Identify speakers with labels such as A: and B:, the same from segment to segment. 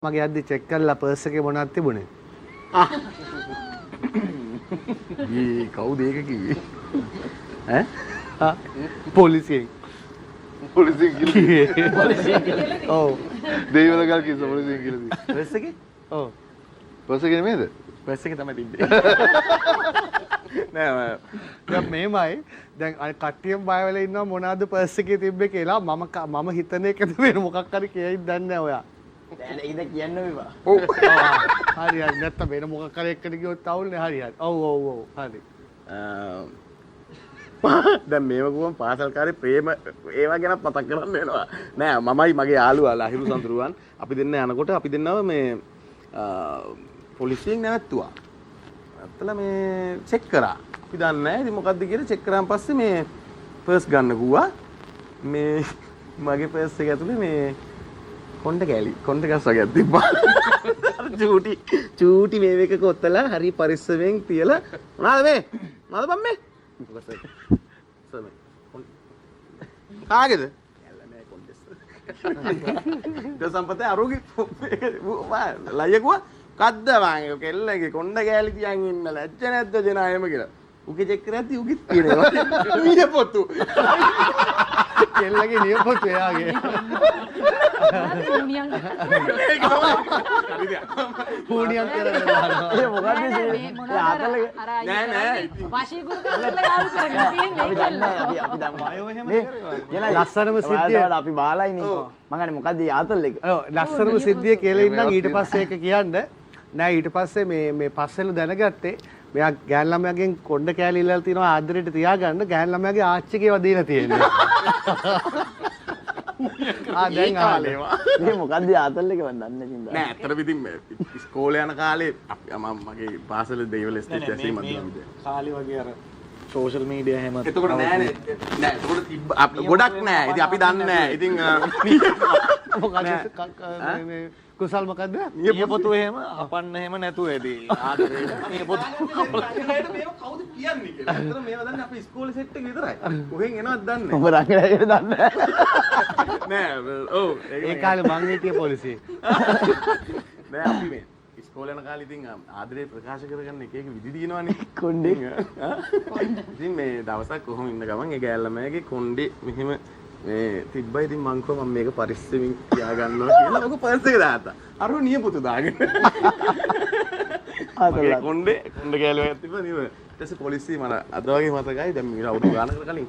A: මගේ අද්දි චෙක් කරලා පර්ස් එකේ මොනවද තිබුණේ? ඊ කවුද ඒක කිව්වේ? ඈ? පොලිසියෙන්.
B: පොලිසියෙන් කිව්වේ.
A: පොලිසියෙන් කියලා. ඔව්.
B: දෙයිවල ගල් කිව්ව පොලිසියෙන් කියලා.
A: පර්ස් එකේ? ඔව්.
B: පර්ස් එකේ නෙමෙයිද?
A: පර්ස් එකේ තමයි තිබ්බේ. නෑ දැන් මේමයි දැන් අර කට්ටියම බය වෙලා ඉන්නවා මොනවද පර්ස් එකේ තිබ්බේ කියලා මම හිතන එකද වෙන මොකක් හරි කියයිද දන්නේ නැහැ ඔයා.
C: දැන් ඉතින් කියන්න මේවා.
A: ඔව්. හරි හරි නැත්තම් වෙන මොකක් හරි එක්කද ගියොත් අවුල්නේ හරි හරි. ඔව් හරි.
C: දැන් මේව ගුවන් පාසල්කාරේ ප්‍රේම ඒවා ගැන මතක් කරන්න වෙනවා. නෑ මමයි මගේ යාළුවා ලහිරු සඳරුවන් අපි දෙන්න යනකොට අපි දෙන්නව මේ පොලිසියෙන් නැවතුවා. නැත්තලා මේ චෙක් කරා. අපි දන්නේ නැහැ ඉතින් මොකද්ද කියලා චෙක් කරාන් පස්සේ මේ පර්ස් ගන්න ගුවා. මේ මගේ පර්ස් එක ඇතුලේ මේ කොණ්ඩ ගස් වගේ තිබ්බා. චූටි මේක කොත්තලා හරි පරිස්සමෙන් තියලා මොනවාද මේ? මොනවාද බම් මේ? කාගේද? යල්ලා කොණ්ඩෙස්. දසම්පතේ අරෝගේ ලයියකුවා කද්ද වාගේ කෙල්ලගේ කොණ්ඩ ගෑලි තියන් ඉන්න ලැජ්ජ නැද්ද දෙනායම කියලා. උගේ චෙක් කරද්දි උගෙත් තියෙනවා. නියපොතු.
A: කෙල්ලගේ නියපොතු එයාගේ. හුණියන් කරගෙන දානවා.
C: ඒ මොකද්ද ආතලගේ නෑ
D: වශී ගුරු කරලා ගාල් කරගෙන තියෙන්නේ.
C: අපි දන්නේ අපි දන්නවා.
A: අයෝ එහෙම
C: නේ
A: කරනවා. ලස්සනම සිද්ධිය
C: අපි බාලයිනේ. මම කියන්නේ මොකද්ද ආතල් එක?
A: ඔව් ලස්සනම සිද්ධිය කියලා ඉන්නම් ඊට පස්සේ ඒක කියන්න නෑ ඊට පස්සේ මේ පස්සෙලු දැනගත්තේ මෙයා ගෑන් ළමයාගෙන් කොණ්ඩ කෑලි ඉල්ලලා තිනවා ආදරෙට තියාගන්න ගෑන් ළමයාගේ ආච්චිකේව දීලා තියෙන්නේ. දැන් ආලේවා.
C: මේ මොකද්ද ආතල් එක මන් දන්නේ නැතිනම්.
E: නෑ ඇත්තටම ඉතින් ඉස්කෝලේ යන කාලේ මගේ පාසල දෙයිවල ස්ටේජ් ඇසීම මම
C: කාලේ වගේ අර සෝෂල් මීඩියා හැම
E: එතකොට නෑනේ නෑ එතකොට ගොඩක් නෑ ඉතින් අපි දන්නේ නෑ ඉතින්
A: මොකද මේ කුසල් මොකද්ද?
C: නියපොතු එහෙම අපන්න එහෙම නැතුව ඇති. ආදරේ නියපොතු.
E: මේව කවුද කියන්නේ කියලා. ඇත්තටම මේව දන්නේ අපි ඉස්කෝලේ සෙට් එක විතරයි. කොහෙන් එනවද දන්නේ
C: ඔබ රංගනයට දන්නේ
E: නෑ. ඔව්
A: ඒ කාලේ මං හිටියේ පොලිසියේ.
E: නෑ අපි මේ ඉස්කෝලේ යන කාලේ ඉතින් ආදරේ ප්‍රකාශ කරගන්න එක විදි දිනවනේ.
C: කොණ්ඩේ.
E: ඉතින් මේ දවසක් කොහොම ඉන්න ගමන් ඒ ගෑල්ලමයාගේ කොණ්ඩේ මෙහෙම මේ තිබ්බයි ඉතින් මං කිව්වා මම මේක පරිස්සමින් තියාගන්නවා කියලා ඔක පර්ස් එක දාත්තා. අර නියපොතු දාගෙන.
C: ආතල්
E: කොණ්ඩේ කෑල්ලමක් තිබ්බා නියම. ඊට පස්සේ පොලිසිය මට අද වගේ මතකයි දැන් මීට අවුරුදු ගානකට කලින්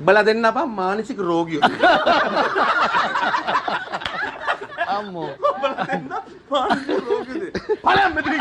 E: බලා දෙන්න අපා මානසික රෝගියෝ.
A: අම්මෝ
E: බලා දෙන්න මානසික රෝගියෝද. බලන්න මෙතන.